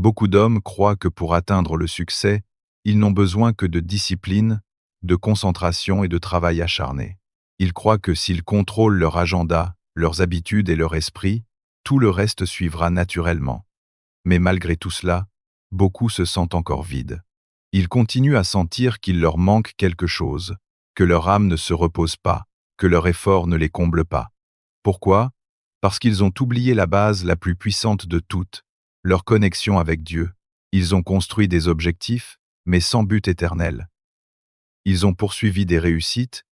Beaucoup d'hommes croient que pour atteindre le succès, ils n'ont besoin que de discipline, de concentration et de travail acharné. Ils croient que s'ils contrôlent leur agenda, leurs habitudes et leur esprit, tout le reste suivra naturellement. Mais malgré tout cela, beaucoup se sentent encore vides. Ils continuent à sentir qu'il leur manque quelque chose, que leur âme ne se repose pas, que leur effort ne les comble pas. Pourquoi? Parce qu'ils ont oublié la base la plus puissante de toutes, leur connexion avec Dieu. Ils ont construit des objectifs, mais sans but éternel. Ils ont poursuivi des réussites,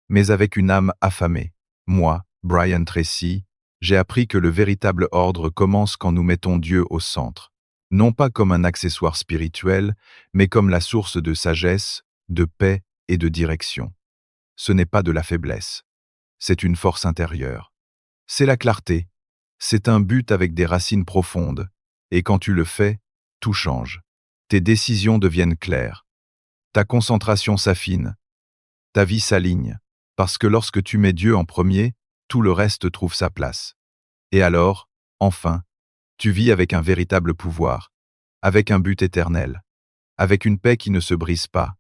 mais avec une âme affamée. Moi, Brian Tracy, j'ai appris que le véritable ordre commence quand nous mettons Dieu au centre. Non pas comme un accessoire spirituel, mais comme la source de sagesse, de paix et de direction. Ce n'est pas de la faiblesse. C'est une force intérieure. C'est la clarté. C'est un but avec des racines profondes. Et quand tu le fais, tout change. Tes décisions deviennent claires. Ta concentration s'affine. Ta vie s'aligne. Parce que lorsque tu mets Dieu en premier, tout le reste trouve sa place. Et alors, enfin, tu vis avec un véritable pouvoir, avec un but éternel, avec une paix qui ne se brise pas,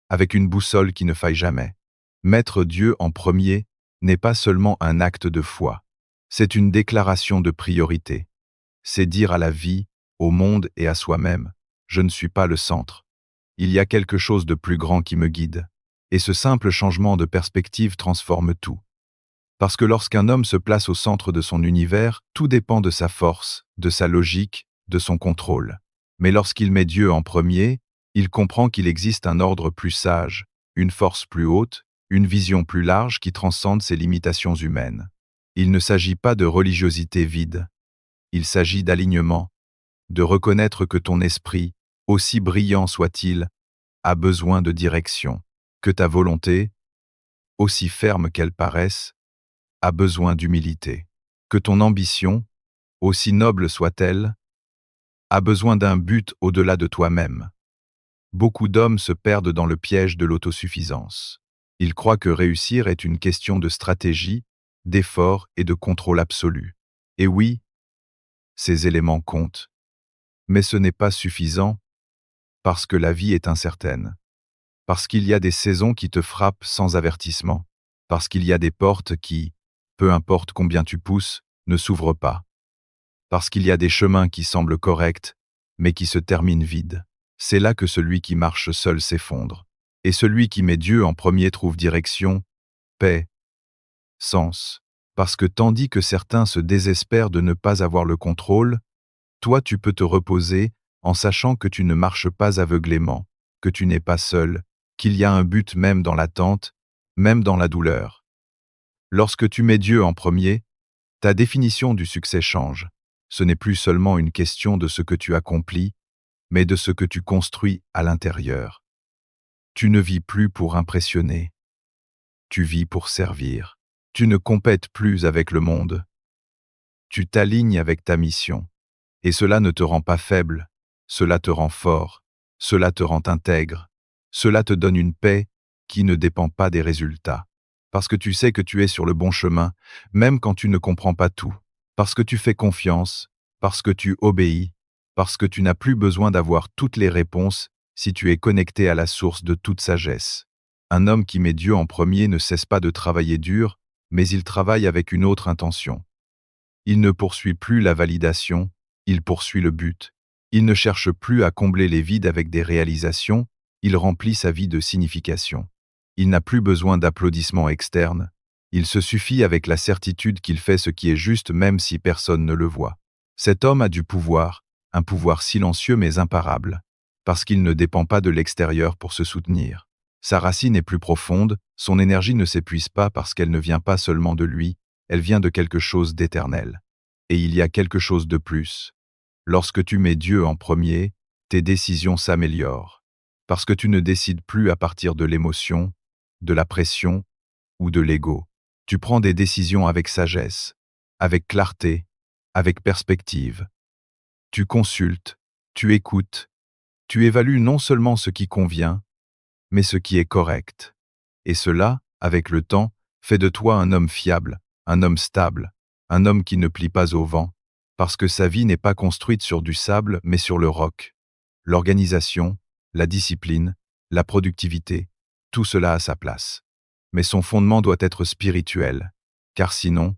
avec une boussole qui ne faille jamais. Mettre Dieu en premier n'est pas seulement un acte de foi, c'est une déclaration de priorité. C'est dire à la vie, au monde et à soi-même, je ne suis pas le centre. Il y a quelque chose de plus grand qui me guide. Et ce simple changement de perspective transforme tout. Parce que lorsqu'un homme se place au centre de son univers, tout dépend de sa force, de sa logique, de son contrôle. Mais lorsqu'il met Dieu en premier, il comprend qu'il existe un ordre plus sage, une force plus haute, une vision plus large qui transcende ses limitations humaines. Il ne s'agit pas de religiosité vide. Il s'agit d'alignement, de reconnaître que ton esprit, aussi brillant soit-il, a besoin de direction, que ta volonté, aussi ferme qu'elle paraisse, a besoin d'humilité, que ton ambition, aussi noble soit-elle, a besoin d'un but au-delà de toi-même. Beaucoup d'hommes se perdent dans le piège de l'autosuffisance. Ils croient que réussir est une question de stratégie, d'effort et de contrôle absolu. Et oui, ces éléments comptent. Mais ce n'est pas suffisant parce que la vie est incertaine. Parce qu'il y a des saisons qui te frappent sans avertissement. Parce qu'il y a des portes qui, peu importe combien tu pousses, ne s'ouvrent pas. Parce qu'il y a des chemins qui semblent corrects, mais qui se terminent vides. C'est là que celui qui marche seul s'effondre. Et celui qui met Dieu en premier trouve direction, paix, sens. Parce que tandis que certains se désespèrent de ne pas avoir le contrôle, toi tu peux te reposer en sachant que tu ne marches pas aveuglément, que tu n'es pas seul, qu'il y a un but même dans l'attente, même dans la douleur. Lorsque tu mets Dieu en premier, ta définition du succès change. Ce n'est plus seulement une question de ce que tu accomplis, mais de ce que tu construis à l'intérieur. Tu ne vis plus pour impressionner, tu vis pour servir. Tu ne compètes plus avec le monde. Tu t'alignes avec ta mission. Et cela ne te rend pas faible, cela te rend fort, cela te rend intègre, cela te donne une paix qui ne dépend pas des résultats. Parce que tu sais que tu es sur le bon chemin, même quand tu ne comprends pas tout. Parce que tu fais confiance, parce que tu obéis, parce que tu n'as plus besoin d'avoir toutes les réponses si tu es connecté à la source de toute sagesse. Un homme qui met Dieu en premier ne cesse pas de travailler dur, mais il travaille avec une autre intention. Il ne poursuit plus la validation, il poursuit le but. Il ne cherche plus à combler les vides avec des réalisations, il remplit sa vie de signification. Il n'a plus besoin d'applaudissements externes, il se suffit avec la certitude qu'il fait ce qui est juste même si personne ne le voit. Cet homme a du pouvoir, un pouvoir silencieux mais imparable, parce qu'il ne dépend pas de l'extérieur pour se soutenir. Sa racine est plus profonde, son énergie ne s'épuise pas parce qu'elle ne vient pas seulement de lui, elle vient de quelque chose d'éternel. Et il y a quelque chose de plus. Lorsque tu mets Dieu en premier, tes décisions s'améliorent. Parce que tu ne décides plus à partir de l'émotion, de la pression ou de l'ego. Tu prends des décisions avec sagesse, avec clarté, avec perspective. Tu consultes, tu écoutes, tu évalues non seulement ce qui convient, mais ce qui est correct. Et cela, avec le temps, fait de toi un homme fiable, un homme stable, un homme qui ne plie pas au vent, parce que sa vie n'est pas construite sur du sable, mais sur le roc. L'organisation, la discipline, la productivité, tout cela a sa place. Mais son fondement doit être spirituel, car sinon,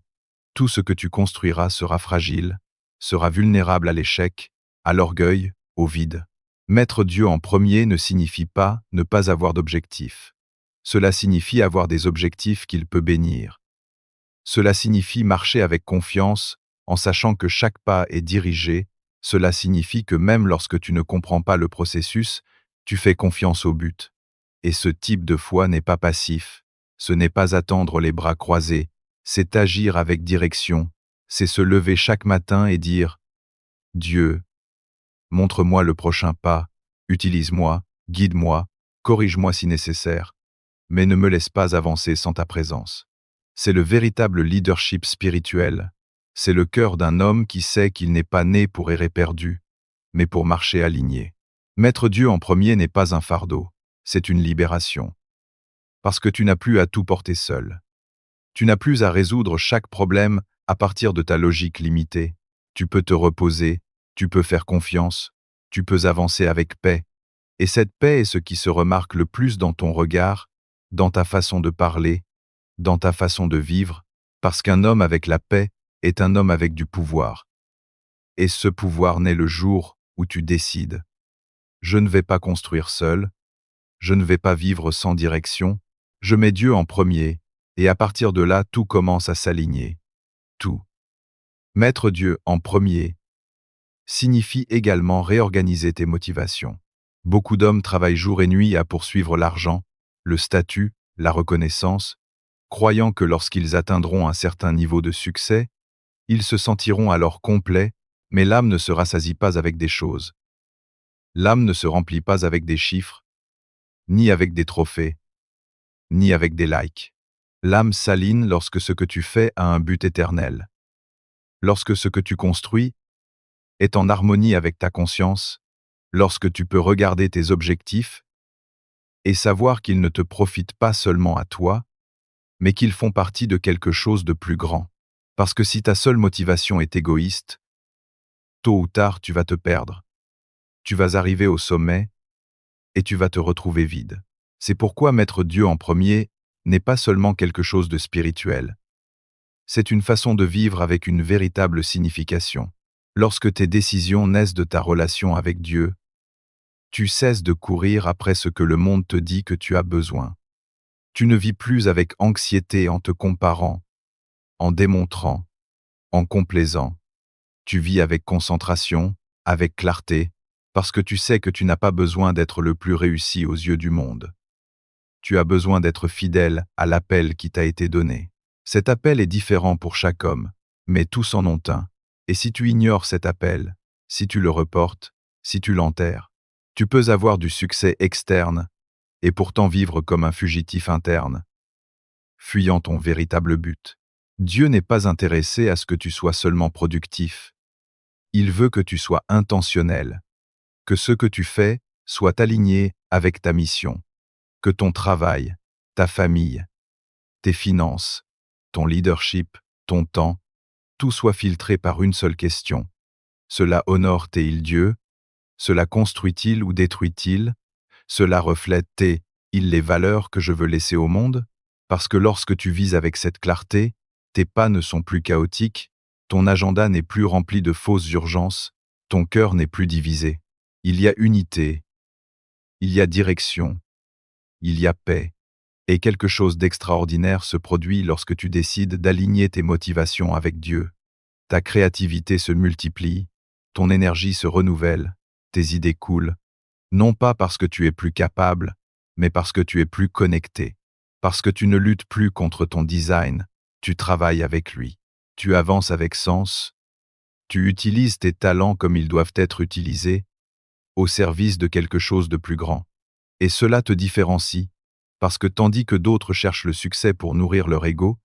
tout ce que tu construiras sera fragile, sera vulnérable à l'échec, à l'orgueil, au vide. Mettre Dieu en premier ne signifie pas ne pas avoir d'objectifs. Cela signifie avoir des objectifs qu'il peut bénir. Cela signifie marcher avec confiance, en sachant que chaque pas est dirigé. Cela signifie que même lorsque tu ne comprends pas le processus, tu fais confiance au but. Et ce type de foi n'est pas passif. Ce n'est pas attendre les bras croisés. C'est agir avec direction. C'est se lever chaque matin et dire « Dieu, montre-moi le prochain pas, utilise-moi, guide-moi, corrige-moi si nécessaire, mais ne me laisse pas avancer sans ta présence. » C'est le véritable leadership spirituel. C'est le cœur d'un homme qui sait qu'il n'est pas né pour errer perdu, mais pour marcher aligné. Mettre Dieu en premier n'est pas un fardeau, c'est une libération. Parce que tu n'as plus à tout porter seul. Tu n'as plus à résoudre chaque problème à partir de ta logique limitée. Tu peux te reposer, tu peux faire confiance, tu peux avancer avec paix. Et cette paix est ce qui se remarque le plus dans ton regard, dans ta façon de parler, dans ta façon de vivre, parce qu'un homme avec la paix est un homme avec du pouvoir. Et ce pouvoir naît le jour où tu décides. Je ne vais pas construire seul, je ne vais pas vivre sans direction, je mets Dieu en premier, et à partir de là, tout commence à s'aligner. Tout. Mettre Dieu en premier signifie également réorganiser tes motivations. Beaucoup d'hommes travaillent jour et nuit à poursuivre l'argent, le statut, la reconnaissance, croyant que lorsqu'ils atteindront un certain niveau de succès, ils se sentiront alors complets, mais l'âme ne se rassasie pas avec des choses. L'âme ne se remplit pas avec des chiffres, ni avec des trophées, ni avec des likes. L'âme s'aligne lorsque ce que tu fais a un but éternel. Lorsque ce que tu construis est en harmonie avec ta conscience, lorsque tu peux regarder tes objectifs et savoir qu'ils ne te profitent pas seulement à toi, mais qu'ils font partie de quelque chose de plus grand. Parce que si ta seule motivation est égoïste, tôt ou tard tu vas te perdre. Tu vas arriver au sommet et tu vas te retrouver vide. C'est pourquoi mettre Dieu en premier n'est pas seulement quelque chose de spirituel. C'est une façon de vivre avec une véritable signification. Lorsque tes décisions naissent de ta relation avec Dieu, tu cesses de courir après ce que le monde te dit que tu as besoin. Tu ne vis plus avec anxiété en te comparant, en démontrant, en complaisant. Tu vis avec concentration, avec clarté, parce que tu sais que tu n'as pas besoin d'être le plus réussi aux yeux du monde. Tu as besoin d'être fidèle à l'appel qui t'a été donné. Cet appel est différent pour chaque homme, mais tous en ont un. Et si tu ignores cet appel, si tu le reportes, si tu l'enterres, tu peux avoir du succès externe et pourtant vivre comme un fugitif interne, fuyant ton véritable but. Dieu n'est pas intéressé à ce que tu sois seulement productif. Il veut que tu sois intentionnel, que ce que tu fais soit aligné avec ta mission, que ton travail, ta famille, tes finances, ton leadership, ton temps, tout soit filtré par une seule question. Cela honore-t-il Dieu? Cela construit-il ou détruit-il? Cela reflète-t-il les valeurs que je veux laisser au monde? Parce que lorsque tu vis avec cette clarté, tes pas ne sont plus chaotiques, ton agenda n'est plus rempli de fausses urgences, ton cœur n'est plus divisé. Il y a unité, il y a direction, il y a paix, et quelque chose d'extraordinaire se produit lorsque tu décides d'aligner tes motivations avec Dieu. Ta créativité se multiplie, ton énergie se renouvelle, tes idées coulent, non pas parce que tu es plus capable, mais parce que tu es plus connecté, parce que tu ne luttes plus contre ton design, tu travailles avec lui, tu avances avec sens, tu utilises tes talents comme ils doivent être utilisés, au service de quelque chose de plus grand. Et cela te différencie, parce que tandis que d'autres cherchent le succès pour nourrir leur ego,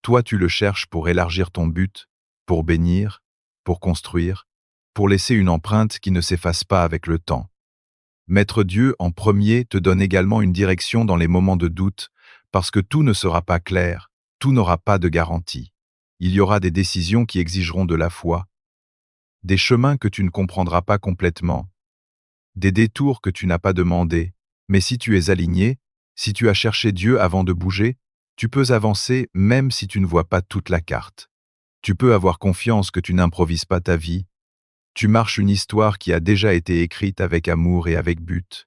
toi tu le cherches pour élargir ton but, pour bénir, pour construire, pour laisser une empreinte qui ne s'efface pas avec le temps. Mettre Dieu en premier te donne également une direction dans les moments de doute, parce que tout ne sera pas clair, tout n'aura pas de garantie. Il y aura des décisions qui exigeront de la foi, des chemins que tu ne comprendras pas complètement, des détours que tu n'as pas demandés. Mais si tu es aligné, si tu as cherché Dieu avant de bouger, tu peux avancer même si tu ne vois pas toute la carte. Tu peux avoir confiance que tu n'improvises pas ta vie. Tu marches une histoire qui a déjà été écrite avec amour et avec but.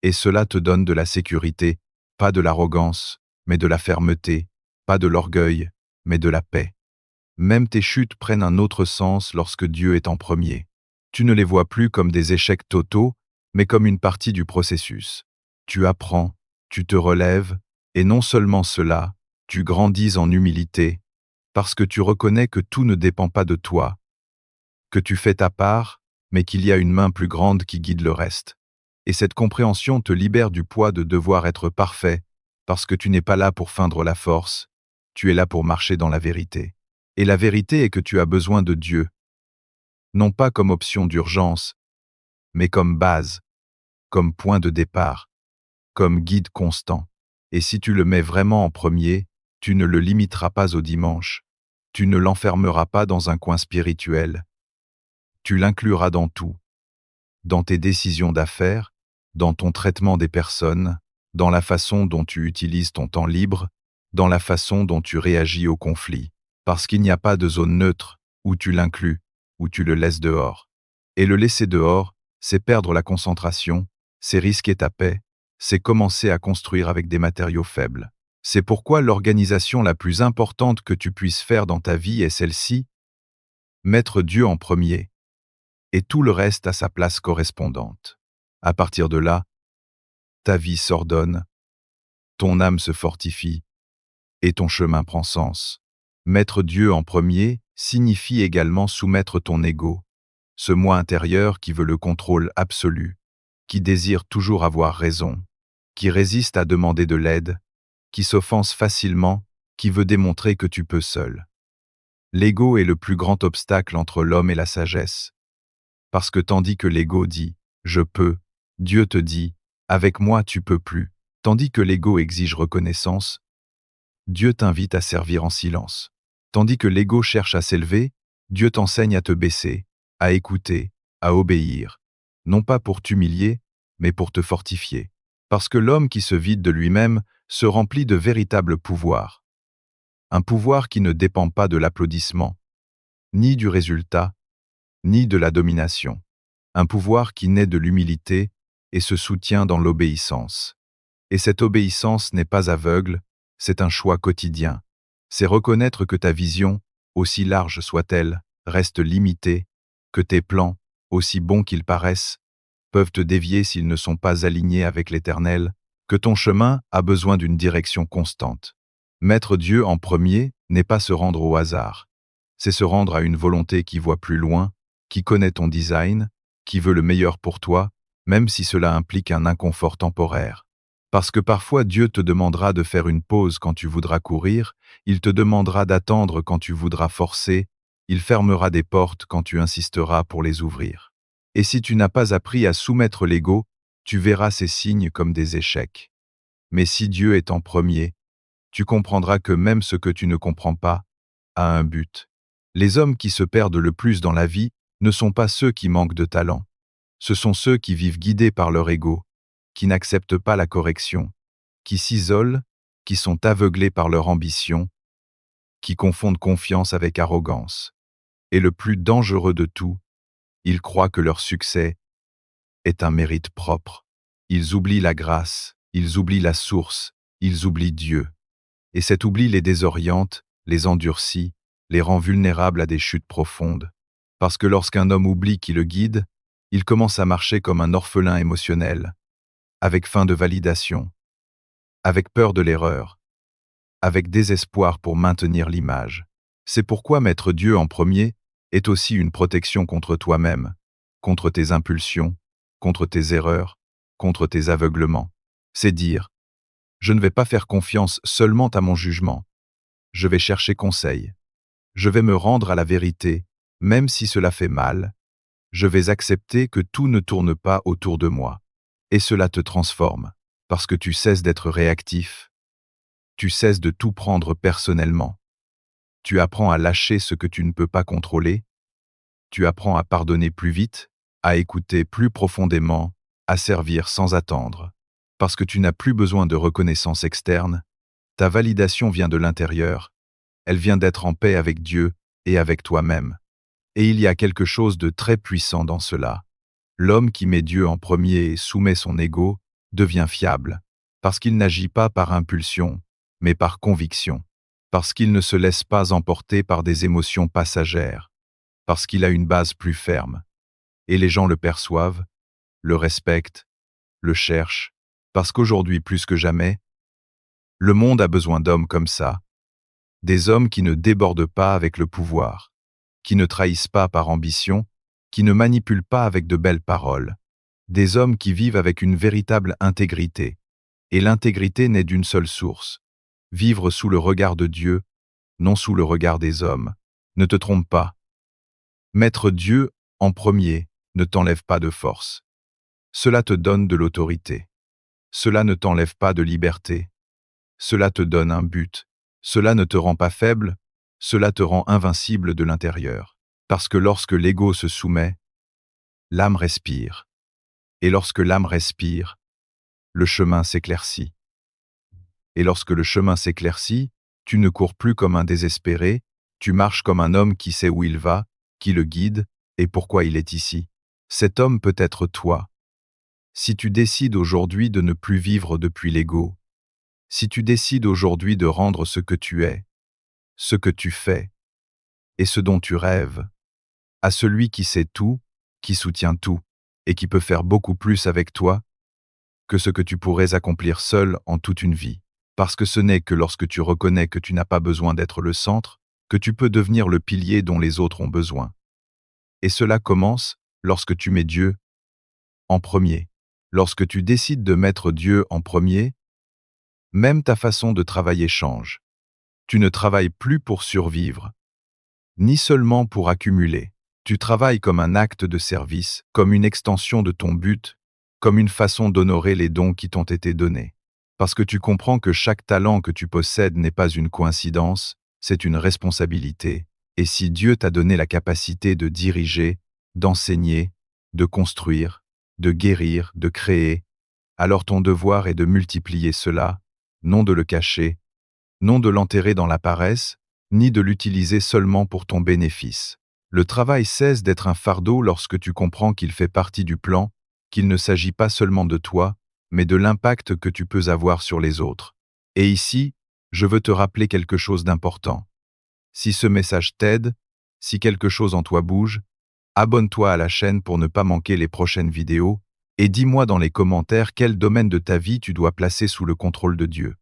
Et cela te donne de la sécurité, pas de l'arrogance, mais de la fermeté, pas de l'orgueil, mais de la paix. Même tes chutes prennent un autre sens lorsque Dieu est en premier. Tu ne les vois plus comme des échecs totaux, mais comme une partie du processus. Tu apprends, tu te relèves, et non seulement cela, tu grandis en humilité, parce que tu reconnais que tout ne dépend pas de toi, que tu fais ta part, mais qu'il y a une main plus grande qui guide le reste. Et cette compréhension te libère du poids de devoir être parfait, parce que tu n'es pas là pour feindre la force, tu es là pour marcher dans la vérité. Et la vérité est que tu as besoin de Dieu, non pas comme option d'urgence, mais comme base, comme point de départ, comme guide constant. Et si tu le mets vraiment en premier, tu ne le limiteras pas au dimanche, tu ne l'enfermeras pas dans un coin spirituel, tu l'incluras dans tout, dans tes décisions d'affaires, dans ton traitement des personnes, dans la façon dont tu utilises ton temps libre, dans la façon dont tu réagis au conflit, parce qu'il n'y a pas de zone neutre où tu l'inclus, où tu le laisses dehors. Et le laisser dehors, c'est perdre la concentration, c'est risquer ta paix, c'est commencer à construire avec des matériaux faibles. C'est pourquoi l'organisation la plus importante que tu puisses faire dans ta vie est celle-ci, mettre Dieu en premier, et tout le reste à sa place correspondante. À partir de là, ta vie s'ordonne, ton âme se fortifie, et ton chemin prend sens. Mettre Dieu en premier signifie également soumettre ton ego, ce moi intérieur qui veut le contrôle absolu, qui désire toujours avoir raison, qui résiste à demander de l'aide, qui s'offense facilement, qui veut démontrer que tu peux seul. L'ego est le plus grand obstacle entre l'homme et la sagesse. Parce que tandis que l'ego dit « je peux », Dieu te dit « avec moi tu peux plus ». Tandis que l'ego exige reconnaissance, Dieu t'invite à servir en silence. Tandis que l'ego cherche à s'élever, Dieu t'enseigne à te baisser, à écouter, à obéir. Non pas pour t'humilier, mais pour te fortifier. Parce que l'homme qui se vide de lui-même se remplit de véritable pouvoir. Un pouvoir qui ne dépend pas de l'applaudissement, ni du résultat, ni de la domination. Un pouvoir qui naît de l'humilité et se soutient dans l'obéissance. Et cette obéissance n'est pas aveugle, c'est un choix quotidien. C'est reconnaître que ta vision, aussi large soit-elle, reste limitée, que tes plans, aussi bons qu'ils paraissent, peuvent te dévier s'ils ne sont pas alignés avec l'Éternel, que ton chemin a besoin d'une direction constante. Mettre Dieu en premier n'est pas se rendre au hasard, c'est se rendre à une volonté qui voit plus loin, qui connaît ton design, qui veut le meilleur pour toi, même si cela implique un inconfort temporaire. Parce que parfois Dieu te demandera de faire une pause quand tu voudras courir, il te demandera d'attendre quand tu voudras forcer, il fermera des portes quand tu insisteras pour les ouvrir. Et si tu n'as pas appris à soumettre l'ego, tu verras ces signes comme des échecs. Mais si Dieu est en premier, tu comprendras que même ce que tu ne comprends pas a un but. Les hommes qui se perdent le plus dans la vie ne sont pas ceux qui manquent de talent. Ce sont ceux qui vivent guidés par leur ego, qui n'acceptent pas la correction, qui s'isolent, qui sont aveuglés par leur ambition, qui confondent confiance avec arrogance. Et le plus dangereux de tout, ils croient que leur succès est un mérite propre. Ils oublient la grâce, ils oublient la source, ils oublient Dieu. Et cet oubli les désoriente, les endurcit, les rend vulnérables à des chutes profondes. Parce que lorsqu'un homme oublie qui le guide, il commence à marcher comme un orphelin émotionnel, avec faim de validation, avec peur de l'erreur, avec désespoir pour maintenir l'image. C'est pourquoi mettre Dieu en premier est aussi une protection contre toi-même, contre tes impulsions, contre tes erreurs, contre tes aveuglements. C'est dire, je ne vais pas faire confiance seulement à mon jugement. Je vais chercher conseil. Je vais me rendre à la vérité, même si cela fait mal. Je vais accepter que tout ne tourne pas autour de moi. Et cela te transforme, parce que tu cesses d'être réactif. Tu cesses de tout prendre personnellement. Tu apprends à lâcher ce que tu ne peux pas contrôler. tu apprends à pardonner plus vite, à écouter plus profondément, à servir sans attendre. Parce que tu n'as plus besoin de reconnaissance externe, ta validation vient de l'intérieur, elle vient d'être en paix avec Dieu et avec toi-même. Et il y a quelque chose de très puissant dans cela. L'homme qui met Dieu en premier et soumet son ego devient fiable, parce qu'il n'agit pas par impulsion, mais par conviction, parce qu'il ne se laisse pas emporter par des émotions passagères, parce qu'il a une base plus ferme. Et les gens le perçoivent, le respectent, le cherchent, parce qu'aujourd'hui plus que jamais, le monde a besoin d'hommes comme ça, des hommes qui ne débordent pas avec le pouvoir, qui ne trahissent pas par ambition, qui ne manipulent pas avec de belles paroles, des hommes qui vivent avec une véritable intégrité. Et l'intégrité n'est d'une seule source, vivre sous le regard de Dieu, non sous le regard des hommes. Ne te trompe pas. Mettre Dieu en premier ne t'enlève pas de force. Cela te donne de l'autorité. Cela ne t'enlève pas de liberté. Cela te donne un but. Cela ne te rend pas faible, cela te rend invincible de l'intérieur. Parce que lorsque l'ego se soumet, l'âme respire. Et lorsque l'âme respire, le chemin s'éclaircit. Et lorsque le chemin s'éclaircit, tu ne cours plus comme un désespéré, tu marches comme un homme qui sait où il va, qui le guide, et pourquoi il est ici. Cet homme peut être toi. Si tu décides aujourd'hui de ne plus vivre depuis l'ego, si tu décides aujourd'hui de rendre ce que tu es, ce que tu fais, et ce dont tu rêves, à celui qui sait tout, qui soutient tout, et qui peut faire beaucoup plus avec toi que ce que tu pourrais accomplir seul en toute une vie. Parce que ce n'est que lorsque tu reconnais que tu n'as pas besoin d'être le centre, que tu peux devenir le pilier dont les autres ont besoin. Et cela commence lorsque tu mets Dieu en premier. Lorsque tu décides de mettre Dieu en premier, même ta façon de travailler change. Tu ne travailles plus pour survivre, ni seulement pour accumuler. Tu travailles comme un acte de service, comme une extension de ton but, comme une façon d'honorer les dons qui t'ont été donnés. Parce que tu comprends que chaque talent que tu possèdes n'est pas une coïncidence, c'est une responsabilité. Et si Dieu t'a donné la capacité de diriger, d'enseigner, de construire, de guérir, de créer, alors ton devoir est de multiplier cela, non de le cacher, non de l'enterrer dans la paresse, ni de l'utiliser seulement pour ton bénéfice. Le travail cesse d'être un fardeau lorsque tu comprends qu'il fait partie du plan, qu'il ne s'agit pas seulement de toi, mais de l'impact que tu peux avoir sur les autres. Et ici, je veux te rappeler quelque chose d'important. Si ce message t'aide, si quelque chose en toi bouge, abonne-toi à la chaîne pour ne pas manquer les prochaines vidéos, et dis-moi dans les commentaires quel domaine de ta vie tu dois placer sous le contrôle de Dieu.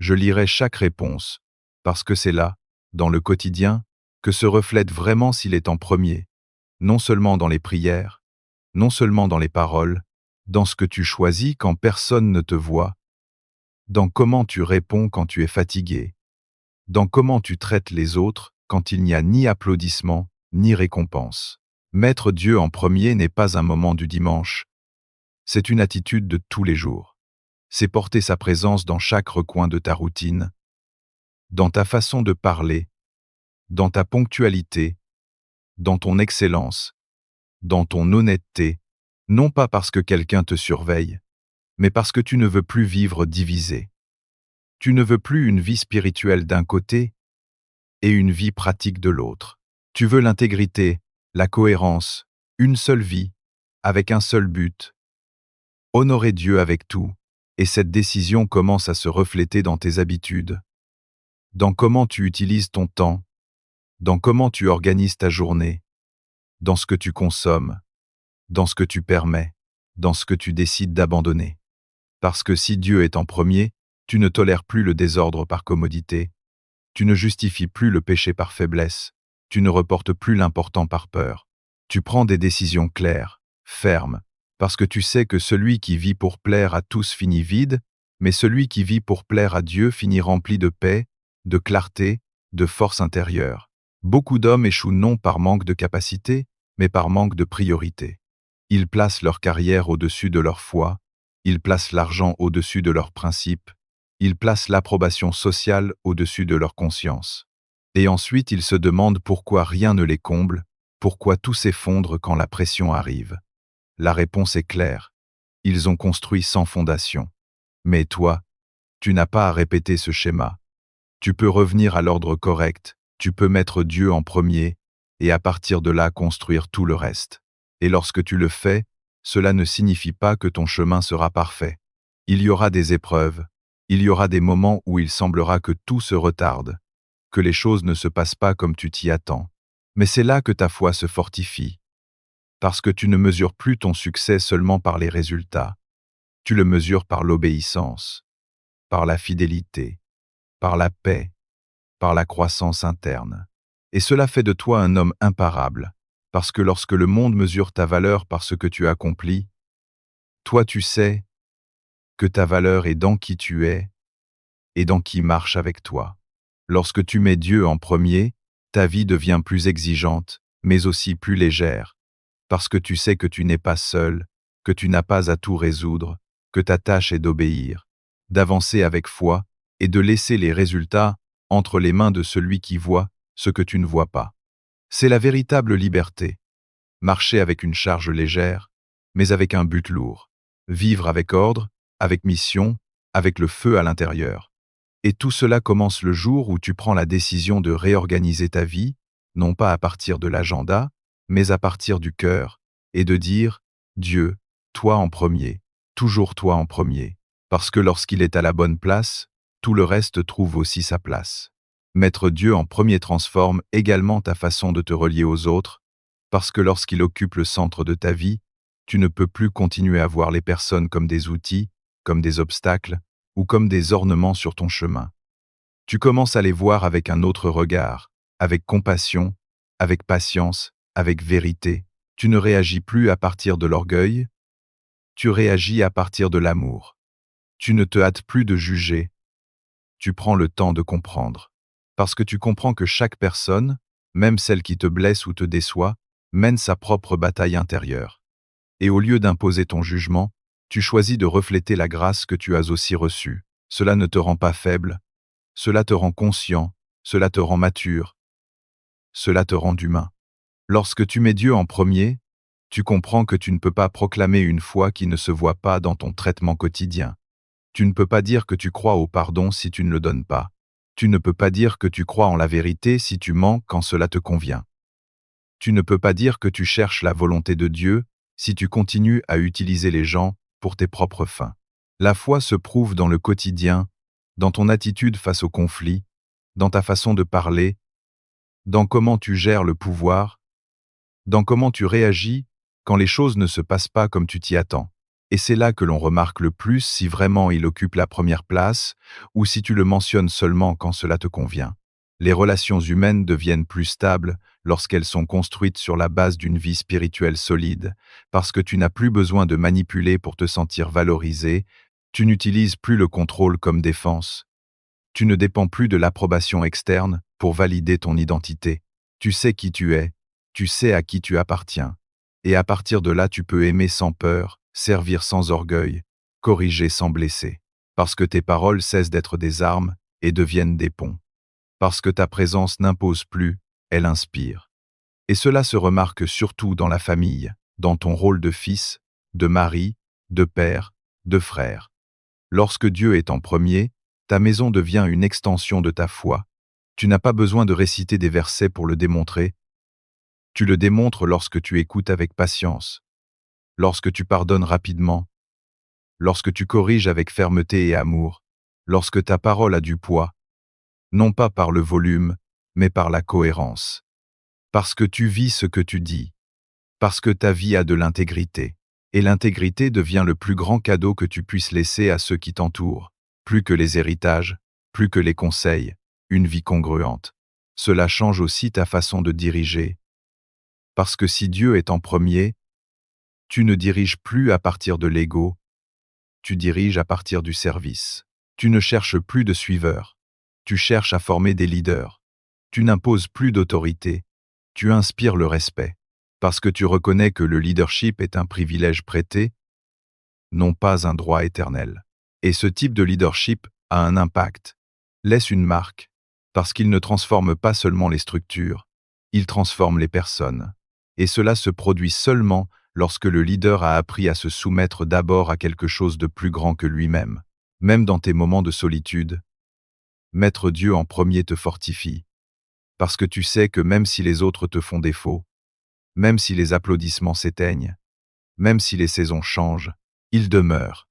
Je lirai chaque réponse, parce que c'est là, dans le quotidien, que se reflète vraiment s'il est en premier, non seulement dans les prières, non seulement dans les paroles, dans ce que tu choisis quand personne ne te voit, dans comment tu réponds quand tu es fatigué, dans comment tu traites les autres quand il n'y a ni applaudissement, ni récompense. Mettre Dieu en premier n'est pas un moment du dimanche, c'est une attitude de tous les jours. C'est porter sa présence dans chaque recoin de ta routine, dans ta façon de parler, dans ta ponctualité, dans ton excellence, dans ton honnêteté, non pas parce que quelqu'un te surveille, mais parce que tu ne veux plus vivre divisé. Tu ne veux plus une vie spirituelle d'un côté et une vie pratique de l'autre. Tu veux l'intégrité, la cohérence, une seule vie, avec un seul but. Honorer Dieu avec tout, et cette décision commence à se refléter dans tes habitudes, dans comment tu utilises ton temps, dans comment tu organises ta journée, dans ce que tu consommes, dans ce que tu permets, dans ce que tu décides d'abandonner. Parce que si Dieu est en premier, tu ne tolères plus le désordre par commodité, tu ne justifies plus le péché par faiblesse, tu ne reportes plus l'important par peur. Tu prends des décisions claires, fermes, parce que tu sais que celui qui vit pour plaire à tous finit vide, mais celui qui vit pour plaire à Dieu finit rempli de paix, de clarté, de force intérieure. Beaucoup d'hommes échouent non par manque de capacité, mais par manque de priorité. Ils placent leur carrière au-dessus de leur foi, ils placent l'argent au-dessus de leurs principes, ils placent l'approbation sociale au-dessus de leur conscience. Et ensuite ils se demandent pourquoi rien ne les comble, Pourquoi tout s'effondre quand la pression arrive? La réponse est claire. Ils ont construit sans fondation. Mais toi, tu n'as pas à répéter ce schéma. Tu peux revenir à l'ordre correct, tu peux mettre Dieu en premier, et à partir de là construire tout le reste. Et lorsque tu le fais, cela ne signifie pas que ton chemin sera parfait. Il y aura des épreuves, il y aura des moments où il semblera que tout se retarde, que les choses ne se passent pas comme tu t'y attends. Mais c'est là que ta foi se fortifie, parce que tu ne mesures plus ton succès seulement par les résultats, tu le mesures par l'obéissance, par la fidélité, par la paix, par la croissance interne. Et cela fait de toi un homme imparable, parce que lorsque le monde mesure ta valeur par ce que tu accomplis, toi tu sais que ta valeur est dans qui tu es et dans qui marche avec toi. Lorsque tu mets Dieu en premier, ta vie devient plus exigeante, mais aussi plus légère, parce que tu sais que tu n'es pas seul, que tu n'as pas à tout résoudre, que ta tâche est d'obéir, d'avancer avec foi et de laisser les résultats entre les mains de celui qui voit ce que tu ne vois pas. C'est la véritable liberté. Marcher avec une charge légère, mais avec un but lourd. Vivre avec ordre, avec mission, avec le feu à l'intérieur. Et tout cela commence le jour où tu prends la décision de réorganiser ta vie, non pas à partir de l'agenda, mais à partir du cœur, et de dire « Dieu, toi en premier, toujours toi en premier », parce que lorsqu'il est à la bonne place, tout le reste trouve aussi sa place. Mettre Dieu en premier transforme également ta façon de te relier aux autres, parce que lorsqu'il occupe le centre de ta vie, tu ne peux plus continuer à voir les personnes comme des outils, comme des obstacles, ou comme des ornements sur ton chemin. Tu commences à les voir avec un autre regard, avec compassion, avec patience, avec vérité. Tu ne réagis plus à partir de l'orgueil, tu réagis à partir de l'amour. Tu ne te hâtes plus de juger, tu prends le temps de comprendre. Parce que tu comprends que chaque personne, même celle qui te blesse ou te déçoit, mène sa propre bataille intérieure. Et au lieu d'imposer ton jugement, tu choisis de refléter la grâce que tu as aussi reçue. Cela ne te rend pas faible, cela te rend conscient, cela te rend mature, cela te rend humain. Lorsque tu mets Dieu en premier, tu comprends que tu ne peux pas proclamer une foi qui ne se voit pas dans ton traitement quotidien. Tu ne peux pas dire que tu crois au pardon si tu ne le donnes pas. Tu ne peux pas dire que tu crois en la vérité si tu mens quand cela te convient. Tu ne peux pas dire que tu cherches la volonté de Dieu si tu continues à utiliser les gens pour tes propres fins. La foi se prouve dans le quotidien, dans ton attitude face au conflit, dans ta façon de parler, dans comment tu gères le pouvoir, dans comment tu réagis quand les choses ne se passent pas comme tu t'y attends. Et c'est là que l'on remarque le plus si vraiment il occupe la première place ou si tu le mentionnes seulement quand cela te convient. Les relations humaines deviennent plus stables lorsqu'elles sont construites sur la base d'une vie spirituelle solide, parce que tu n'as plus besoin de manipuler pour te sentir valorisé, tu n'utilises plus le contrôle comme défense, tu ne dépends plus de l'approbation externe pour valider ton identité. Tu sais qui tu es, tu sais à qui tu appartiens, et à partir de là tu peux aimer sans peur, servir sans orgueil, corriger sans blesser, parce que tes paroles cessent d'être des armes et deviennent des ponts. Parce que ta présence n'impose plus, elle inspire. Et cela se remarque surtout dans la famille, dans ton rôle de fils, de mari, de père, de frère. Lorsque Dieu est en premier, ta maison devient une extension de ta foi. Tu n'as pas besoin de réciter des versets pour le démontrer. Tu le démontres lorsque tu écoutes avec patience, lorsque tu pardonnes rapidement, lorsque tu corriges avec fermeté et amour, lorsque ta parole a du poids, non pas par le volume, mais par la cohérence. Parce que tu vis ce que tu dis, parce que ta vie a de l'intégrité. Et l'intégrité devient le plus grand cadeau que tu puisses laisser à ceux qui t'entourent, plus que les héritages, plus que les conseils, une vie congruente. Cela change aussi ta façon de diriger. Parce que si Dieu est en premier, tu ne diriges plus à partir de l'ego, tu diriges à partir du service. Tu ne cherches plus de suiveurs, tu cherches à former des leaders. Tu n'imposes plus d'autorité, tu inspires le respect, parce que tu reconnais que le leadership est un privilège prêté, non pas un droit éternel. Et ce type de leadership a un impact, laisse une marque, parce qu'il ne transforme pas seulement les structures, il transforme les personnes. Et cela se produit seulement lorsque le leader a appris à se soumettre d'abord à quelque chose de plus grand que lui-même. Même dans tes moments de solitude, mettre Dieu en premier te fortifie. Parce que tu sais que même si les autres te font défaut, même si les applaudissements s'éteignent, même si les saisons changent, il demeure.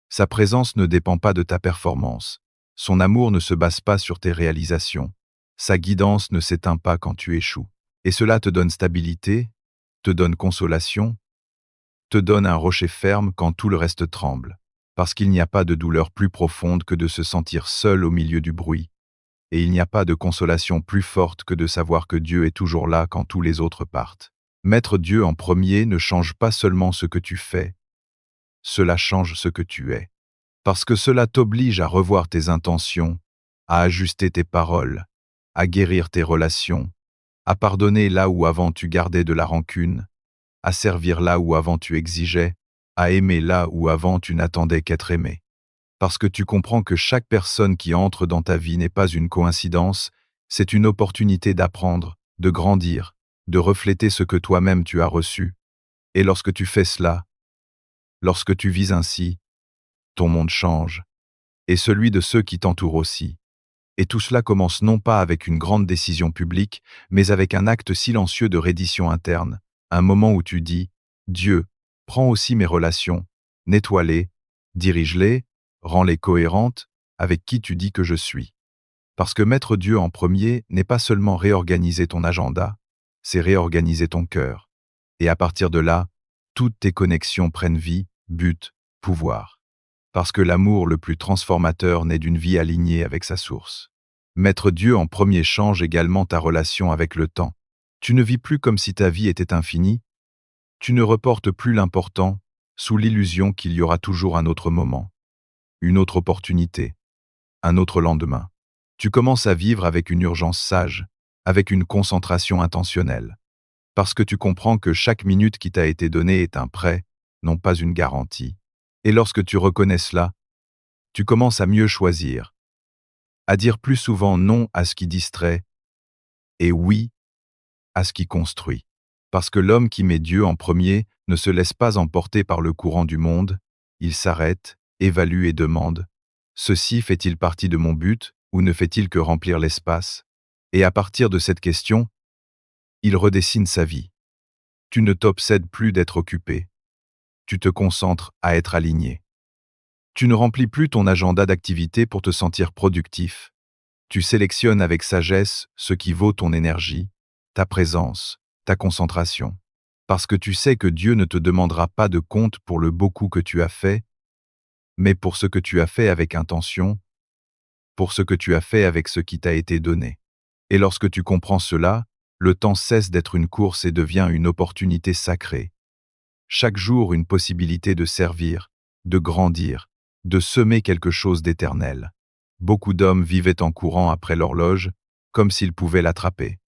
Sa présence ne dépend pas de ta performance. Son amour ne se base pas sur tes réalisations. Sa guidance ne s'éteint pas quand tu échoues. Et cela te donne stabilité, te donne consolation, te donne un rocher ferme quand tout le reste tremble. Parce qu'il n'y a pas de douleur plus profonde que de se sentir seul au milieu du bruit. Et il n'y a pas de consolation plus forte que de savoir que Dieu est toujours là quand tous les autres partent. Mettre Dieu en premier ne change pas seulement ce que tu fais, cela change ce que tu es. Parce que cela t'oblige à revoir tes intentions, à ajuster tes paroles, à guérir tes relations, à pardonner là où avant tu gardais de la rancune, à servir là où avant tu exigeais, à aimer là où avant tu n'attendais qu'être aimé. Parce que tu comprends que chaque personne qui entre dans ta vie n'est pas une coïncidence, c'est une opportunité d'apprendre, de grandir, de refléter ce que toi-même tu as reçu. Et lorsque tu fais cela, lorsque tu vis ainsi, ton monde change, et celui de ceux qui t'entourent aussi. Et tout cela commence non pas avec une grande décision publique, mais avec un acte silencieux de reddition interne, un moment où tu dis « Dieu, prends aussi mes relations, nettoie-les, dirige-les, rends-les cohérentes avec qui tu dis que je suis. » Parce que mettre Dieu en premier n'est pas seulement réorganiser ton agenda, c'est réorganiser ton cœur. Et à partir de là, toutes tes connexions prennent vie, but, pouvoir. Parce que l'amour le plus transformateur naît d'une vie alignée avec sa source. Mettre Dieu en premier change également ta relation avec le temps. Tu ne vis plus comme si ta vie était infinie, tu ne reportes plus l'important, sous l'illusion qu'il y aura toujours un autre moment, une autre opportunité, un autre lendemain. Tu commences à vivre avec une urgence sage, avec une concentration intentionnelle. Parce que tu comprends que chaque minute qui t'a été donnée est un prêt, non pas une garantie. Et lorsque tu reconnais cela, tu commences à mieux choisir, à dire plus souvent non à ce qui distrait et oui à ce qui construit. Parce que l'homme qui met Dieu en premier ne se laisse pas emporter par le courant du monde, il s'arrête, évalue et demande « Ceci fait-il partie de mon but ou ne fait-il que remplir l'espace ?» Et à partir de cette question, il redessine sa vie. Tu ne t'obsèdes plus d'être occupé. Tu te concentres à être aligné. Tu ne remplis plus ton agenda d'activités pour te sentir productif. Tu sélectionnes avec sagesse ce qui vaut ton énergie, ta présence, ta concentration. Parce que tu sais que Dieu ne te demandera pas de compte pour le beaucoup que tu as fait, mais pour ce que tu as fait avec intention, pour ce que tu as fait avec ce qui t'a été donné. Et lorsque tu comprends cela, le temps cesse d'être une course et devient une opportunité sacrée. Chaque jour une possibilité de servir, de grandir, de semer quelque chose d'éternel. Beaucoup d'hommes vivaient en courant après l'horloge, comme s'ils pouvaient l'attraper.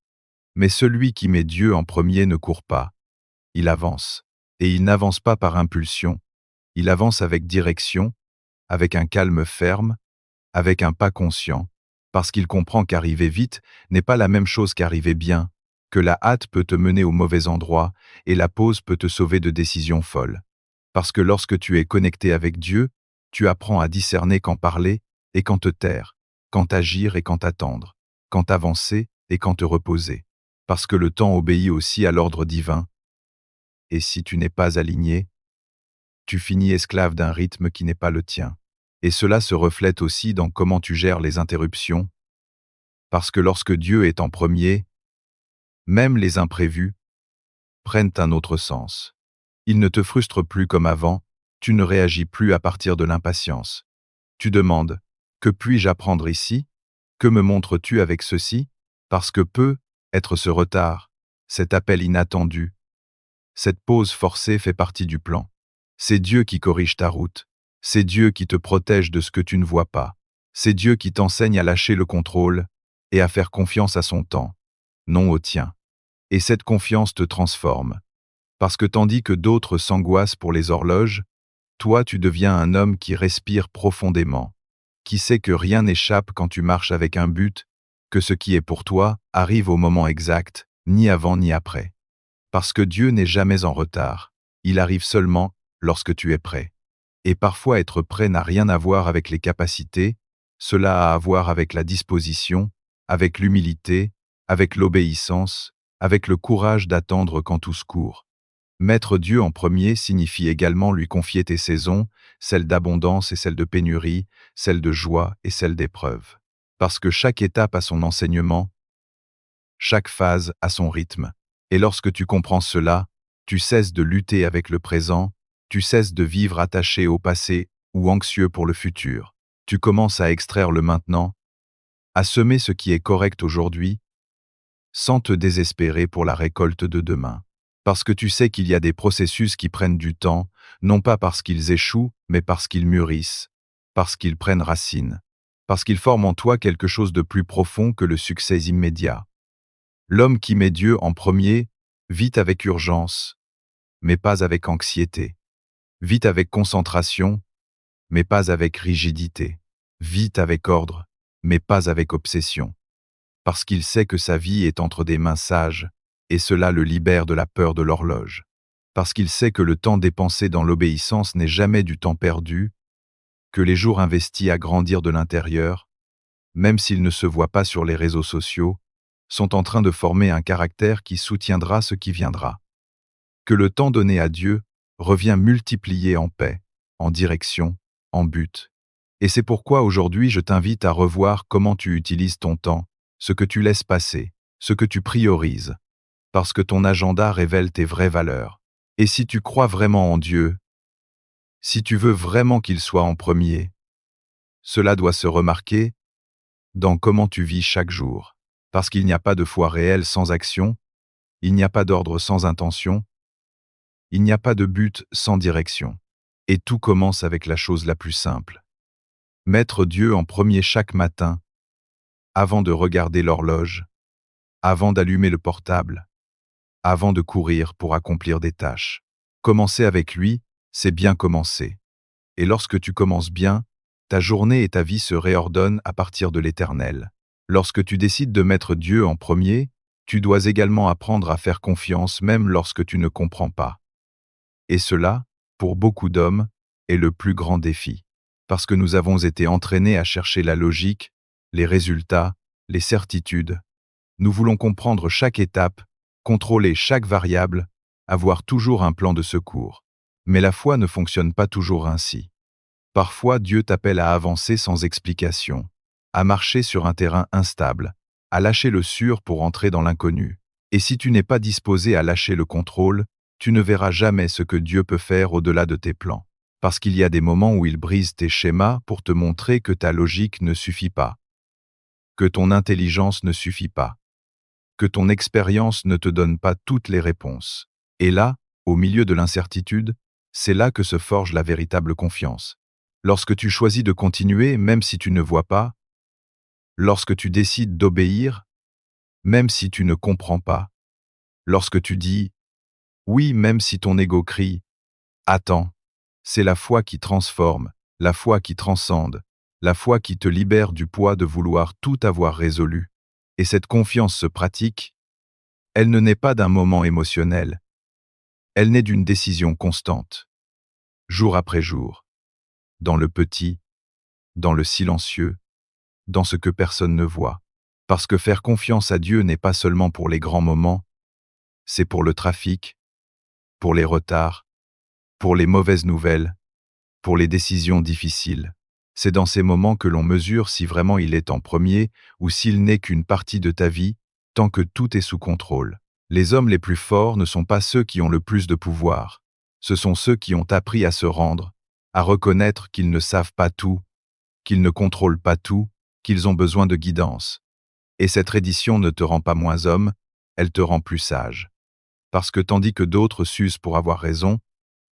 Mais celui qui met Dieu en premier ne court pas. Il avance. Et il n'avance pas par impulsion. Il avance avec direction, avec un calme ferme, avec un pas conscient, parce qu'il comprend qu'arriver vite n'est pas la même chose qu'arriver bien, que la hâte peut te mener au mauvais endroit et la pause peut te sauver de décisions folles. Parce que lorsque tu es connecté avec Dieu, tu apprends à discerner quand parler et quand te taire, quand agir et quand attendre, quand avancer et quand te reposer. Parce que le temps obéit aussi à l'ordre divin. Et si tu n'es pas aligné, tu finis esclave d'un rythme qui n'est pas le tien. Et cela se reflète aussi dans comment tu gères les interruptions. Parce que lorsque Dieu est en premier, même les imprévus prennent un autre sens. Il ne te frustre plus comme avant, tu ne réagis plus à partir de l'impatience. Tu demandes « Que puis-je apprendre ici ? Que me montres-tu avec ceci ?» Parce que peut être ce retard, cet appel inattendu, cette pause forcée fait partie du plan. C'est Dieu qui corrige ta route. C'est Dieu qui te protège de ce que tu ne vois pas. C'est Dieu qui t'enseigne à lâcher le contrôle et à faire confiance à son temps, non au tien. Et cette confiance te transforme. Parce que tandis que d'autres s'angoissent pour les horloges, toi tu deviens un homme qui respire profondément, qui sait que rien n'échappe quand tu marches avec un but, que ce qui est pour toi arrive au moment exact, ni avant ni après. Parce que Dieu n'est jamais en retard. Il arrive seulement lorsque tu es prêt. Et parfois être prêt n'a rien à voir avec les capacités, cela a à voir avec la disposition, avec l'humilité, avec l'obéissance, avec le courage d'attendre quand tout se court. Mettre Dieu en premier signifie également lui confier tes saisons, celles d'abondance et celles de pénurie, celles de joie et celles d'épreuve. Parce que chaque étape a son enseignement, chaque phase a son rythme. Et lorsque tu comprends cela, tu cesses de lutter avec le présent, tu cesses de vivre attaché au passé ou anxieux pour le futur. Tu commences à extraire le maintenant, à semer ce qui est correct aujourd'hui, sans te désespérer pour la récolte de demain. Parce que tu sais qu'il y a des processus qui prennent du temps, non pas parce qu'ils échouent, mais parce qu'ils mûrissent, parce qu'ils prennent racine, parce qu'ils forment en toi quelque chose de plus profond que le succès immédiat. L'homme qui met Dieu en premier vit avec urgence, mais pas avec anxiété. Vit avec concentration, mais pas avec rigidité. Vit avec ordre, mais pas avec obsession. Parce qu'il sait que sa vie est entre des mains sages, et cela le libère de la peur de l'horloge. Parce qu'il sait que le temps dépensé dans l'obéissance n'est jamais du temps perdu, que les jours investis à grandir de l'intérieur, même s'ils ne se voient pas sur les réseaux sociaux, sont en train de former un caractère qui soutiendra ce qui viendra. Que le temps donné à Dieu revient multiplié en paix, en direction, en but. Et c'est pourquoi aujourd'hui je t'invite à revoir comment tu utilises ton temps, ce que tu laisses passer, ce que tu priorises, parce que ton agenda révèle tes vraies valeurs. Et si tu crois vraiment en Dieu, si tu veux vraiment qu'il soit en premier, cela doit se remarquer dans comment tu vis chaque jour. Parce qu'il n'y a pas de foi réelle sans action, il n'y a pas d'ordre sans intention, il n'y a pas de but sans direction. Et tout commence avec la chose la plus simple. Mettre Dieu en premier chaque matin, avant de regarder l'horloge, avant d'allumer le portable, avant de courir pour accomplir des tâches. Commencer avec lui, c'est bien commencer. Et lorsque tu commences bien, ta journée et ta vie se réordonnent à partir de l'Éternel. Lorsque tu décides de mettre Dieu en premier, tu dois également apprendre à faire confiance même lorsque tu ne comprends pas. Et cela, pour beaucoup d'hommes, est le plus grand défi. Parce que nous avons été entraînés à chercher la logique, les résultats, les certitudes. Nous voulons comprendre chaque étape, contrôler chaque variable, avoir toujours un plan de secours. Mais la foi ne fonctionne pas toujours ainsi. Parfois, Dieu t'appelle à avancer sans explication, à marcher sur un terrain instable, à lâcher le sûr pour entrer dans l'inconnu. Et si tu n'es pas disposé à lâcher le contrôle, tu ne verras jamais ce que Dieu peut faire au-delà de tes plans. Parce qu'il y a des moments où il brise tes schémas pour te montrer que ta logique ne suffit pas, que ton intelligence ne suffit pas, que ton expérience ne te donne pas toutes les réponses. Et là, au milieu de l'incertitude, c'est là que se forge la véritable confiance. Lorsque tu choisis de continuer même si tu ne vois pas, lorsque tu décides d'obéir, même si tu ne comprends pas, lorsque tu dis « oui » même si ton ego crie « attends », c'est la foi qui transforme, la foi qui transcende, la foi qui te libère du poids de vouloir tout avoir résolu. Et cette confiance se pratique, elle ne naît pas d'un moment émotionnel, elle naît d'une décision constante, jour après jour, dans le petit, dans le silencieux, dans ce que personne ne voit. Parce que faire confiance à Dieu n'est pas seulement pour les grands moments, c'est pour le trafic, pour les retards, pour les mauvaises nouvelles, pour les décisions difficiles. C'est dans ces moments que l'on mesure si vraiment il est en premier ou s'il n'est qu'une partie de ta vie, tant que tout est sous contrôle. Les hommes les plus forts ne sont pas ceux qui ont le plus de pouvoir. Ce sont ceux qui ont appris à se rendre, à reconnaître qu'ils ne savent pas tout, qu'ils ne contrôlent pas tout, qu'ils ont besoin de guidance. Et cette reddition ne te rend pas moins homme, elle te rend plus sage. Parce que tandis que d'autres s'usent pour avoir raison,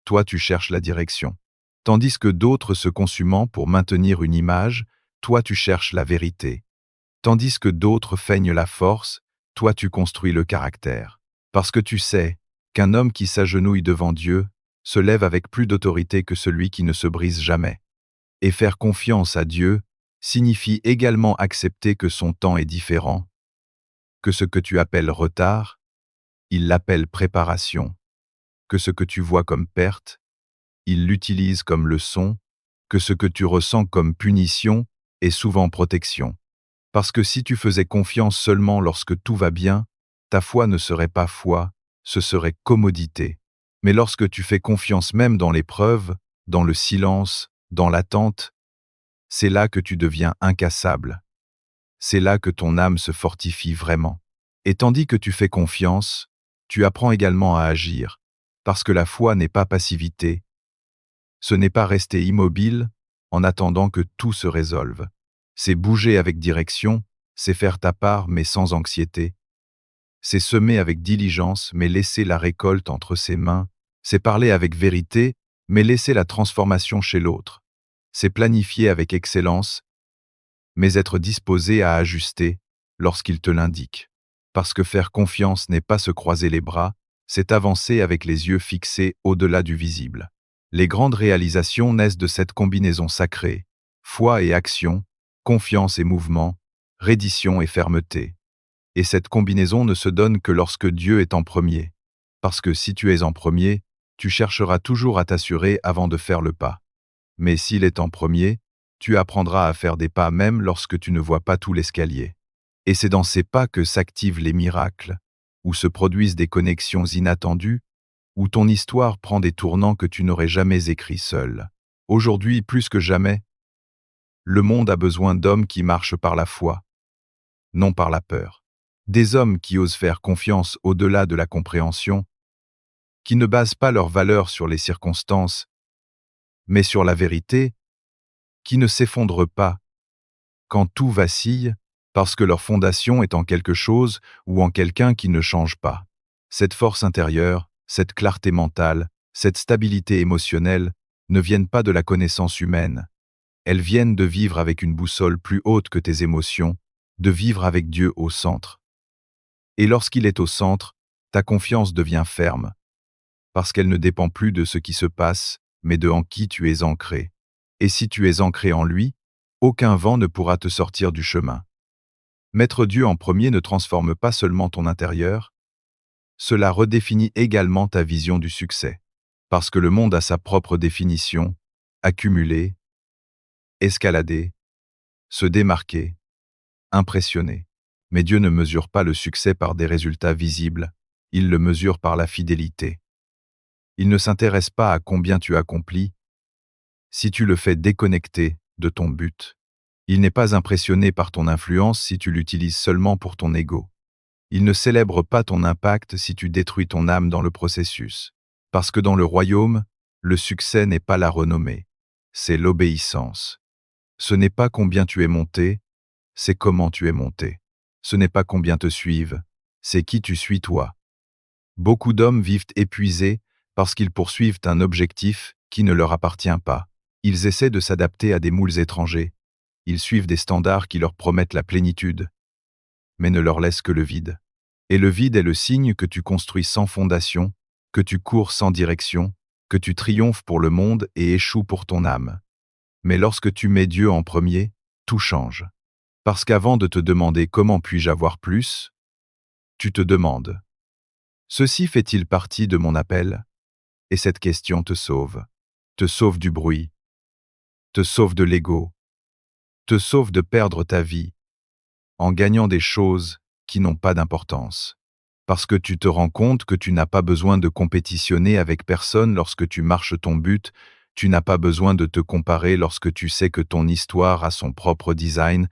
toi tu cherches la direction. Tandis que d'autres se consumant pour maintenir une image, toi tu cherches la vérité. Tandis que d'autres feignent la force, toi tu construis le caractère. Parce que tu sais qu'un homme qui s'agenouille devant Dieu se lève avec plus d'autorité que celui qui ne se brise jamais. Et faire confiance à Dieu signifie également accepter que son temps est différent, que ce que tu appelles retard, il l'appelle préparation. Que ce que tu vois comme perte, il l'utilise comme leçon, que ce que tu ressens comme punition est souvent protection. Parce que si tu faisais confiance seulement lorsque tout va bien, ta foi ne serait pas foi, ce serait commodité. Mais lorsque tu fais confiance même dans l'épreuve, dans le silence, dans l'attente, c'est là que tu deviens incassable. C'est là que ton âme se fortifie vraiment. Et tandis que tu fais confiance, tu apprends également à agir, parce que la foi n'est pas passivité, ce n'est pas rester immobile en attendant que tout se résolve. C'est bouger avec direction, c'est faire ta part mais sans anxiété. C'est semer avec diligence mais laisser la récolte entre ses mains. C'est parler avec vérité mais laisser la transformation chez l'autre. C'est planifier avec excellence mais être disposé à ajuster lorsqu'il te l'indique. Parce que faire confiance n'est pas se croiser les bras, c'est avancer avec les yeux fixés au-delà du visible. Les grandes réalisations naissent de cette combinaison sacrée, foi et action, confiance et mouvement, reddition et fermeté. Et cette combinaison ne se donne que lorsque Dieu est en premier. Parce que si tu es en premier, tu chercheras toujours à t'assurer avant de faire le pas. Mais s'il est en premier, tu apprendras à faire des pas même lorsque tu ne vois pas tout l'escalier. Et c'est dans ces pas que s'activent les miracles, où se produisent des connexions inattendues, où ton histoire prend des tournants que tu n'aurais jamais écrits seul. Aujourd'hui, plus que jamais, le monde a besoin d'hommes qui marchent par la foi, non par la peur. Des hommes qui osent faire confiance au-delà de la compréhension, qui ne basent pas leur valeur sur les circonstances, mais sur la vérité, qui ne s'effondrent pas quand tout vacille, parce que leur fondation est en quelque chose ou en quelqu'un qui ne change pas. Cette force intérieure, cette clarté mentale, cette stabilité émotionnelle ne viennent pas de la connaissance humaine. Elles viennent de vivre avec une boussole plus haute que tes émotions, de vivre avec Dieu au centre. Et lorsqu'il est au centre, ta confiance devient ferme, parce qu'elle ne dépend plus de ce qui se passe, mais de en qui tu es ancré. Et si tu es ancré en lui, aucun vent ne pourra te sortir du chemin. Mettre Dieu en premier ne transforme pas seulement ton intérieur, cela redéfinit également ta vision du succès. Parce que le monde a sa propre définition, accumuler, escalader, se démarquer, impressionner. Mais Dieu ne mesure pas le succès par des résultats visibles, il le mesure par la fidélité. Il ne s'intéresse pas à combien tu accomplis, si tu le fais déconnecter de ton but. Il n'est pas impressionné par ton influence si tu l'utilises seulement pour ton ego. Il ne célèbre pas ton impact si tu détruis ton âme dans le processus. Parce que dans le royaume, le succès n'est pas la renommée, c'est l'obéissance. Ce n'est pas combien tu es monté, c'est comment tu es monté. Ce n'est pas combien te suivent, c'est qui tu suis toi. Beaucoup d'hommes vivent épuisés parce qu'ils poursuivent un objectif qui ne leur appartient pas. Ils essaient de s'adapter à des moules étrangers. Ils suivent des standards qui leur promettent la plénitude, mais ne leur laissent que le vide. Et le vide est le signe que tu construis sans fondation, que tu cours sans direction, que tu triomphes pour le monde et échoues pour ton âme. Mais lorsque tu mets Dieu en premier, tout change. Parce qu'avant de te demander comment puis-je avoir plus, tu te demandes, ceci fait-il partie de mon appel? Et cette question te sauve du bruit, te sauve de l'ego, te sauve de perdre ta vie en gagnant des choses qui n'ont pas d'importance. Parce que tu te rends compte que tu n'as pas besoin de compétitionner avec personne lorsque tu marches ton but, tu n'as pas besoin de te comparer lorsque tu sais que ton histoire a son propre design,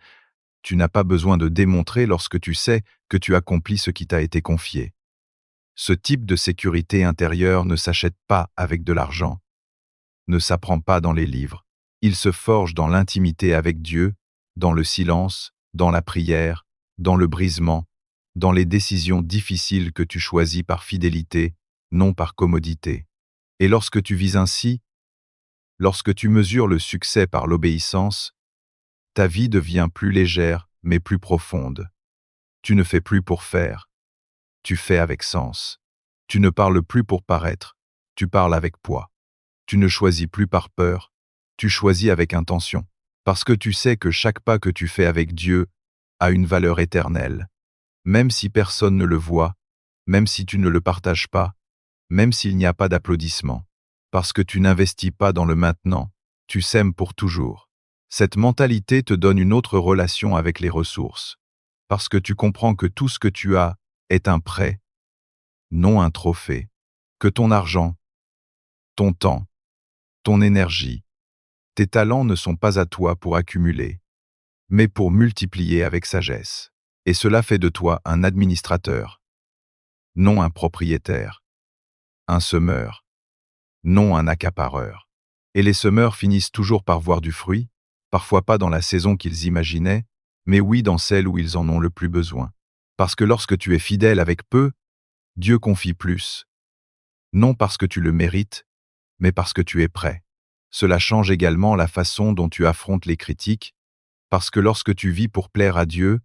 tu n'as pas besoin de démontrer lorsque tu sais que tu accomplis ce qui t'a été confié. Ce type de sécurité intérieure ne s'achète pas avec de l'argent, ne s'apprend pas dans les livres. Il se forge dans l'intimité avec Dieu, dans le silence, dans la prière, dans le brisement, dans les décisions difficiles que tu choisis par fidélité, non par commodité. Et lorsque tu vis ainsi, lorsque tu mesures le succès par l'obéissance, ta vie devient plus légère mais plus profonde. Tu ne fais plus pour faire, tu fais avec sens. Tu ne parles plus pour paraître, tu parles avec poids. Tu ne choisis plus par peur, tu choisis avec intention. Parce que tu sais que chaque pas que tu fais avec Dieu a une valeur éternelle. Même si personne ne le voit, même si tu ne le partages pas, même s'il n'y a pas d'applaudissements. Parce que tu n'investis pas dans le maintenant, tu sèmes pour toujours. Cette mentalité te donne une autre relation avec les ressources. Parce que tu comprends que tout ce que tu as est un prêt, non un trophée. Que ton argent, ton temps, ton énergie, tes talents ne sont pas à toi pour accumuler, mais pour multiplier avec sagesse. Et cela fait de toi un administrateur, non un propriétaire, un semeur, non un accapareur. Et les semeurs finissent toujours par voir du fruit, parfois pas dans la saison qu'ils imaginaient, mais oui dans celle où ils en ont le plus besoin. Parce que lorsque tu es fidèle avec peu, Dieu confie plus, non parce que tu le mérites, mais parce que tu es prêt. Cela change également la façon dont tu affrontes les critiques, parce que lorsque tu vis pour plaire à Dieu,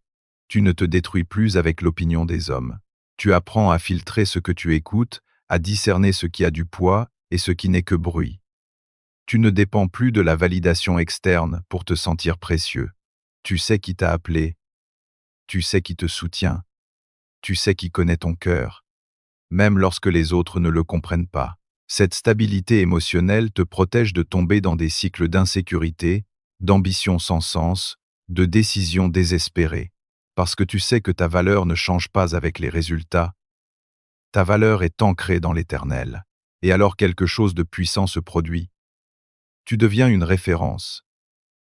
tu ne te détruis plus avec l'opinion des hommes. Tu apprends à filtrer ce que tu écoutes, à discerner ce qui a du poids et ce qui n'est que bruit. Tu ne dépends plus de la validation externe pour te sentir précieux. Tu sais qui t'a appelé, tu sais qui te soutient, tu sais qui connaît ton cœur, même lorsque les autres ne le comprennent pas. Cette stabilité émotionnelle te protège de tomber dans des cycles d'insécurité, d'ambition sans sens, de décisions désespérées. Parce que tu sais que ta valeur ne change pas avec les résultats, ta valeur est ancrée dans l'éternel. Et alors quelque chose de puissant se produit. Tu deviens une référence.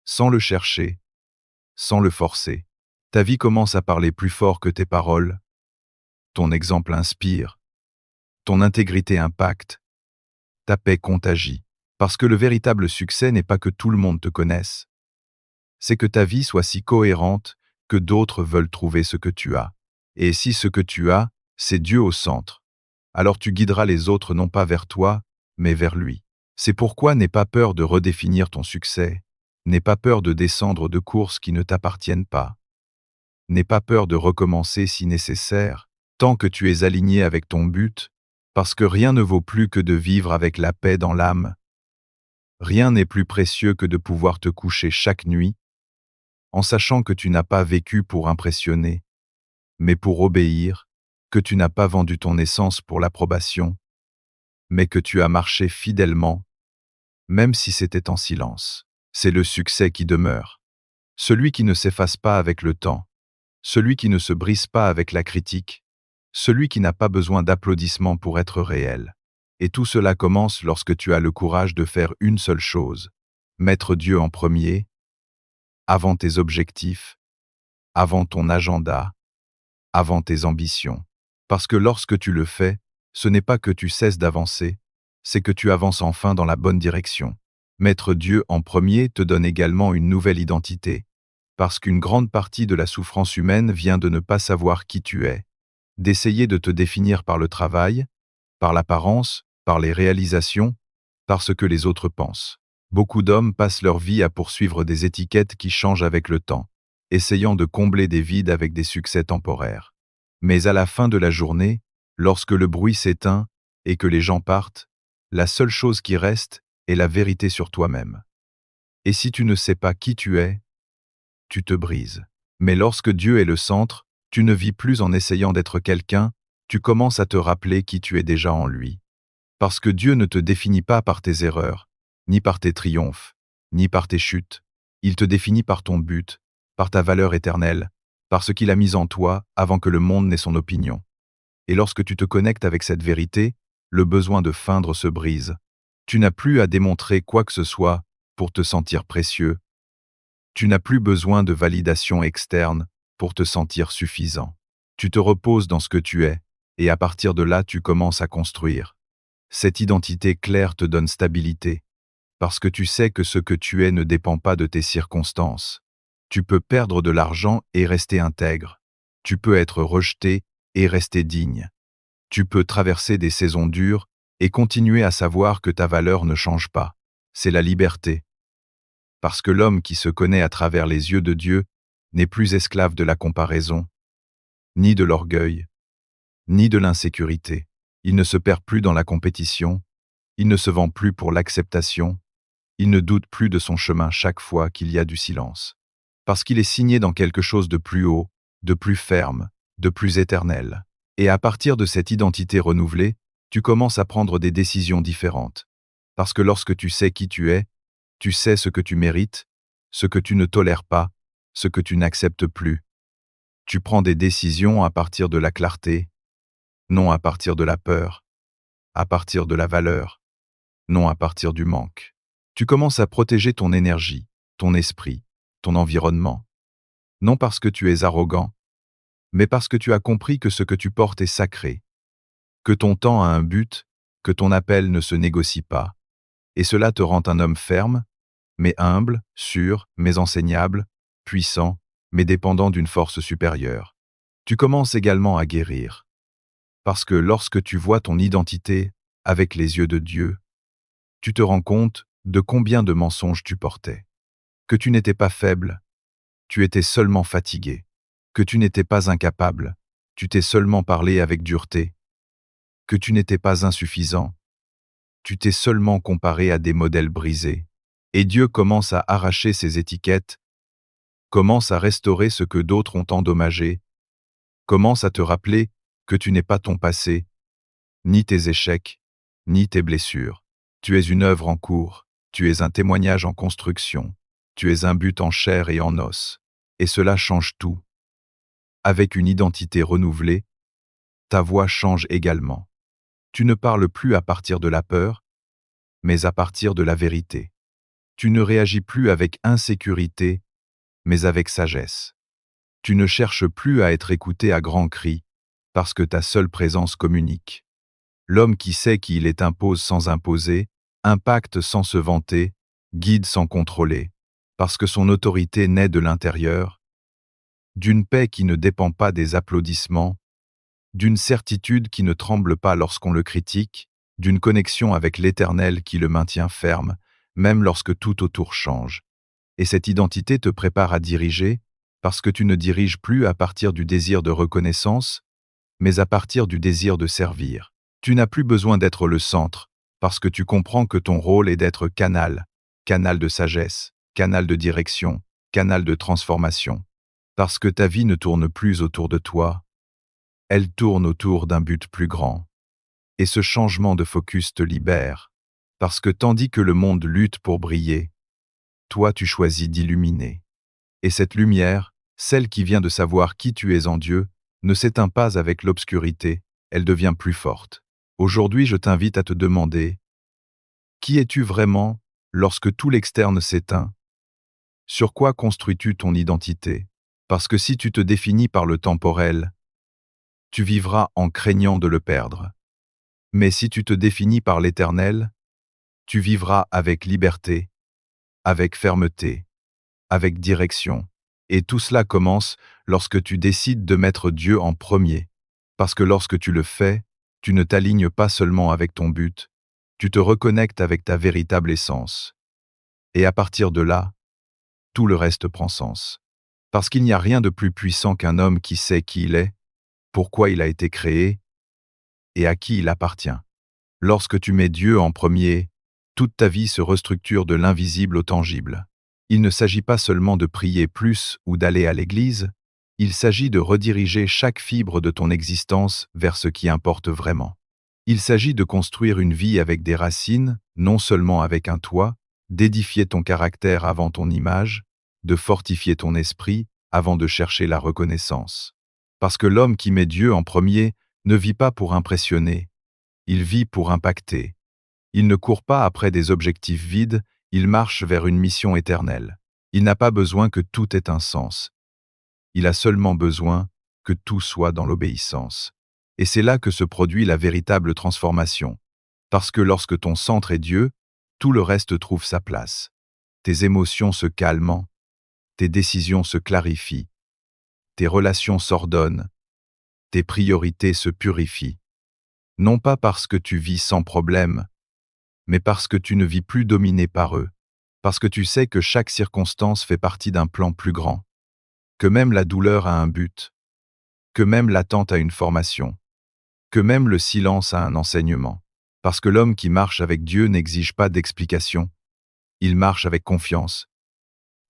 Sans le chercher, sans le forcer. Ta vie commence à parler plus fort que tes paroles. Ton exemple inspire. Ton intégrité impacte. Ta paix contagie. Parce que le véritable succès n'est pas que tout le monde te connaisse. C'est que ta vie soit si cohérente que d'autres veulent trouver ce que tu as. Et si ce que tu as, c'est Dieu au centre, alors tu guideras les autres non pas vers toi, mais vers lui. C'est pourquoi n'aie pas peur de redéfinir ton succès, n'aie pas peur de descendre de courses qui ne t'appartiennent pas, n'aie pas peur de recommencer si nécessaire, tant que tu es aligné avec ton but, parce que rien ne vaut plus que de vivre avec la paix dans l'âme. Rien n'est plus précieux que de pouvoir te coucher chaque nuit, en sachant que tu n'as pas vécu pour impressionner, mais pour obéir, que tu n'as pas vendu ton essence pour l'approbation, mais que tu as marché fidèlement, même si c'était en silence. C'est le succès qui demeure. Celui qui ne s'efface pas avec le temps, celui qui ne se brise pas avec la critique, celui qui n'a pas besoin d'applaudissements pour être réel. Et tout cela commence lorsque tu as le courage de faire une seule chose, mettre Dieu en premier, avant tes objectifs, avant ton agenda, avant tes ambitions. Parce que lorsque tu le fais, ce n'est pas que tu cesses d'avancer, c'est que tu avances enfin dans la bonne direction. Mettre Dieu en premier te donne également une nouvelle identité, parce qu'une grande partie de la souffrance humaine vient de ne pas savoir qui tu es, d'essayer de te définir par le travail, par l'apparence, par les réalisations, par ce que les autres pensent. Beaucoup d'hommes passent leur vie à poursuivre des étiquettes qui changent avec le temps, essayant de combler des vides avec des succès temporaires. Mais à la fin de la journée, lorsque le bruit s'éteint et que les gens partent, la seule chose qui reste est la vérité sur toi-même. Et si tu ne sais pas qui tu es, tu te brises. Mais lorsque Dieu est le centre, tu ne vis plus en essayant d'être quelqu'un, tu commences à te rappeler qui tu es déjà en lui. Parce que Dieu ne te définit pas par tes erreurs, ni par tes triomphes, ni par tes chutes. Il te définit par ton but, par ta valeur éternelle, par ce qu'il a mis en toi avant que le monde n'ait son opinion. Et lorsque tu te connectes avec cette vérité, le besoin de feindre se brise. Tu n'as plus à démontrer quoi que ce soit pour te sentir précieux. Tu n'as plus besoin de validation externe pour te sentir suffisant. Tu te reposes dans ce que tu es, et à partir de là, tu commences à construire. Cette identité claire te donne stabilité, parce que tu sais que ce que tu es ne dépend pas de tes circonstances. Tu peux perdre de l'argent et rester intègre. Tu peux être rejeté et rester digne. Tu peux traverser des saisons dures et continuer à savoir que ta valeur ne change pas. C'est la liberté. Parce que l'homme qui se connaît à travers les yeux de Dieu n'est plus esclave de la comparaison, ni de l'orgueil, ni de l'insécurité. Il ne se perd plus dans la compétition, il ne se vend plus pour l'acceptation, il ne doute plus de son chemin chaque fois qu'il y a du silence. Parce qu'il est signé dans quelque chose de plus haut, de plus ferme, de plus éternel. Et à partir de cette identité renouvelée, tu commences à prendre des décisions différentes. Parce que lorsque tu sais qui tu sais ce que tu mérites, ce que tu ne tolères pas, ce que tu n'acceptes plus. Tu prends des décisions à partir de la clarté, non à partir de la peur, à partir de la valeur, non à partir du manque. Tu commences à protéger ton énergie, ton esprit, ton environnement, non parce que tu es arrogant, mais parce que tu as compris que ce que tu portes est sacré, que ton temps a un but, que ton appel ne se négocie pas, et cela te rend un homme ferme, mais humble, sûr, mais enseignable, puissant, mais dépendant d'une force supérieure. Tu commences également à guérir, parce que lorsque tu vois ton identité avec les yeux de Dieu, tu te rends compte de combien de mensonges tu portais, que tu n'étais pas faible, tu étais seulement fatigué, que tu n'étais pas incapable, tu t'es seulement parlé avec dureté, que tu n'étais pas insuffisant, tu t'es seulement comparé à des modèles brisés. Et Dieu commence à arracher ces étiquettes, commence à restaurer ce que d'autres ont endommagé, commence à te rappeler que tu n'es pas ton passé, ni tes échecs, ni tes blessures. Tu es une œuvre en cours, tu es un témoignage en construction, tu es un but en chair et en os. Et cela change tout. Avec une identité renouvelée, ta voix change également. Tu ne parles plus à partir de la peur, mais à partir de la vérité. Tu ne réagis plus avec insécurité, mais avec sagesse. Tu ne cherches plus à être écouté à grands cris, parce que ta seule présence communique. L'homme qui sait qui il est impose sans imposer, impacte sans se vanter, guide sans contrôler, parce que son autorité naît de l'intérieur, d'une paix qui ne dépend pas des applaudissements, d'une certitude qui ne tremble pas lorsqu'on le critique, d'une connexion avec l'Éternel qui le maintient ferme, même lorsque tout autour change. Et cette identité te prépare à diriger, parce que tu ne diriges plus à partir du désir de reconnaissance, mais à partir du désir de servir. Tu n'as plus besoin d'être le centre, parce que tu comprends que ton rôle est d'être canal, canal de sagesse, canal de direction, canal de transformation. Parce que ta vie ne tourne plus autour de toi, elle tourne autour d'un but plus grand. Et ce changement de focus te libère, parce que tandis que le monde lutte pour briller, toi tu choisis d'illuminer. Et cette lumière, celle qui vient de savoir qui tu es en Dieu, ne s'éteint pas avec l'obscurité, elle devient plus forte. Aujourd'hui, je t'invite à te demander, qui es-tu vraiment lorsque tout l'externe s'éteint? Sur quoi construis-tu ton identité? Parce que si tu te définis par le temporel, tu vivras en craignant de le perdre. Mais si tu te définis par l'éternel, tu vivras avec liberté, avec fermeté, avec direction. Et tout cela commence lorsque tu décides de mettre Dieu en premier. Parce que lorsque tu le fais, tu ne t'alignes pas seulement avec ton but, tu te reconnectes avec ta véritable essence. Et à partir de là, tout le reste prend sens. Parce qu'il n'y a rien de plus puissant qu'un homme qui sait qui il est, pourquoi il a été créé et à qui il appartient. Lorsque tu mets Dieu en premier, toute ta vie se restructure de l'invisible au tangible. Il ne s'agit pas seulement de prier plus ou d'aller à l'église, il s'agit de rediriger chaque fibre de ton existence vers ce qui importe vraiment. Il s'agit de construire une vie avec des racines, non seulement avec un toit, d'édifier ton caractère avant ton image, de fortifier ton esprit avant de chercher la reconnaissance. Parce que l'homme qui met Dieu en premier ne vit pas pour impressionner, il vit pour impacter. Il ne court pas après des objectifs vides, il marche vers une mission éternelle. Il n'a pas besoin que tout ait un sens. Il a seulement besoin que tout soit dans l'obéissance. Et c'est là que se produit la véritable transformation. Parce que lorsque ton centre est Dieu, tout le reste trouve sa place. Tes émotions se calment, tes décisions se clarifient, tes relations s'ordonnent, tes priorités se purifient. Non pas parce que tu vis sans problème, mais parce que tu ne vis plus dominé par eux, parce que tu sais que chaque circonstance fait partie d'un plan plus grand, que même la douleur a un but, que même l'attente a une formation, que même le silence a un enseignement, parce que l'homme qui marche avec Dieu n'exige pas d'explication, il marche avec confiance,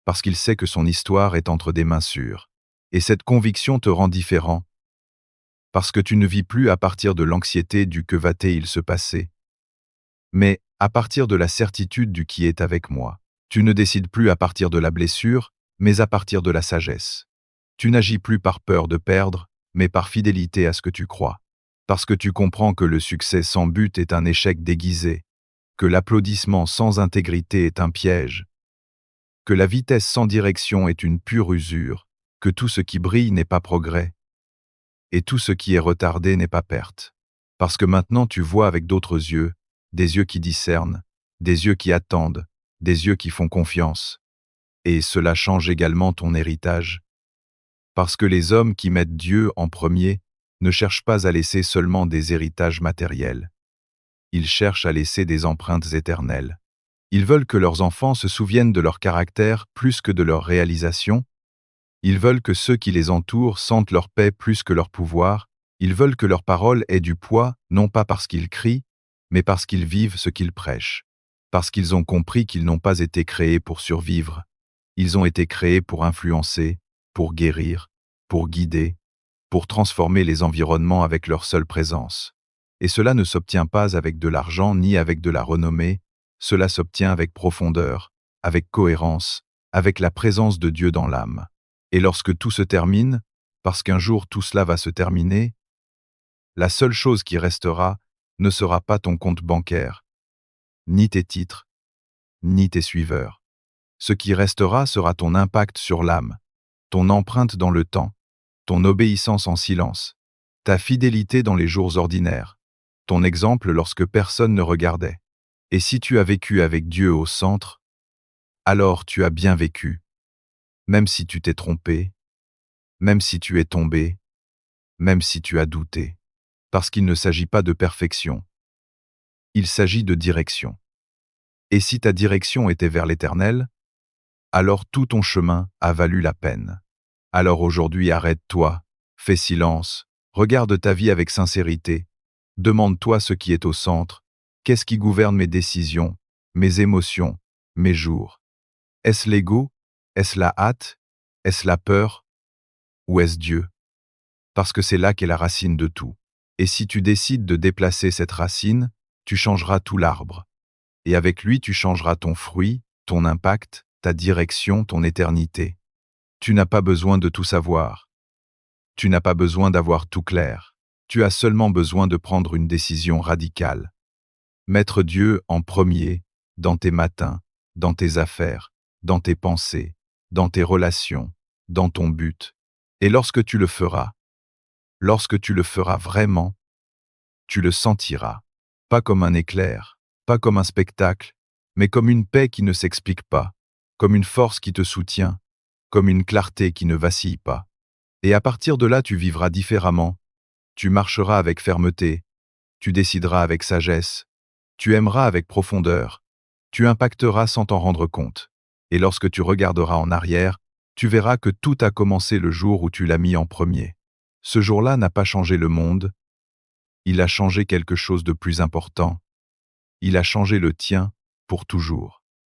parce qu'il sait que son histoire est entre des mains sûres. Et cette conviction te rend différent, Parce que tu ne vis plus à partir de l'anxiété du que va-t-il se passer, mais à partir de la certitude du qui est avec moi. Tu ne décides plus à partir de la blessure, mais à partir de la sagesse. Tu n'agis plus par peur de perdre, mais par fidélité à ce que tu crois. Parce que tu comprends que le succès sans but est un échec déguisé, que l'applaudissement sans intégrité est un piège, que la vitesse sans direction est une pure usure, que tout ce qui brille n'est pas progrès, et tout ce qui est retardé n'est pas perte. Parce que maintenant tu vois avec d'autres yeux, des yeux qui discernent, des yeux qui attendent, des yeux qui font confiance. Et cela change également ton héritage. Parce que les hommes qui mettent Dieu en premier ne cherchent pas à laisser seulement des héritages matériels. Ils cherchent à laisser des empreintes éternelles. Ils veulent que leurs enfants se souviennent de leur caractère plus que de leur réalisation. Ils veulent que ceux qui les entourent sentent leur paix plus que leur pouvoir. Ils veulent que leur parole ait du poids, non pas parce qu'ils crient, mais parce qu'ils vivent ce qu'ils prêchent. Parce qu'ils ont compris qu'ils n'ont pas été créés pour survivre. Ils ont été créés pour influencer, pour guérir, pour guider, pour transformer les environnements avec leur seule présence. Et cela ne s'obtient pas avec de l'argent ni avec de la renommée, cela s'obtient avec profondeur, avec cohérence, avec la présence de Dieu dans l'âme. Et lorsque tout se termine, parce qu'un jour tout cela va se terminer, la seule chose qui restera ne sera pas ton compte bancaire, ni tes titres, ni tes suiveurs. Ce qui restera sera ton impact sur l'âme, ton empreinte dans le temps, ton obéissance en silence, ta fidélité dans les jours ordinaires, ton exemple lorsque personne ne regardait. Et si tu as vécu avec Dieu au centre, alors tu as bien vécu, même si tu t'es trompé, même si tu es tombé, même si tu as douté. Parce qu'il ne s'agit pas de perfection, il s'agit de direction. Et si ta direction était vers l'Éternel, alors tout ton chemin a valu la peine. Alors aujourd'hui arrête-toi, fais silence, regarde ta vie avec sincérité, demande-toi ce qui est au centre, qu'est-ce qui gouverne mes décisions, mes émotions, mes jours. Est-ce l'ego? Est-ce la hâte? Est-ce la peur? Ou est-ce Dieu? Parce que c'est là qu'est la racine de tout. Et si tu décides de déplacer cette racine, tu changeras tout l'arbre. Et avec lui tu changeras ton fruit, ton impact, ta direction, ton éternité. Tu n'as pas besoin de tout savoir. Tu n'as pas besoin d'avoir tout clair. Tu as seulement besoin de prendre une décision radicale. Mettre Dieu en premier, dans tes matins, dans tes affaires, dans tes pensées, dans tes relations, dans ton but. Et lorsque tu le feras vraiment, tu le sentiras. Pas comme un éclair, pas comme un spectacle, mais comme une paix qui ne s'explique pas, comme une force qui te soutient, comme une clarté qui ne vacille pas. Et à partir de là, tu vivras différemment, tu marcheras avec fermeté, tu décideras avec sagesse, tu aimeras avec profondeur, tu impacteras sans t'en rendre compte. Et lorsque tu regarderas en arrière, tu verras que tout a commencé le jour où tu l'as mis en premier. Ce jour-là n'a pas changé le monde, il a changé quelque chose de plus important. Il a changé le tien pour toujours.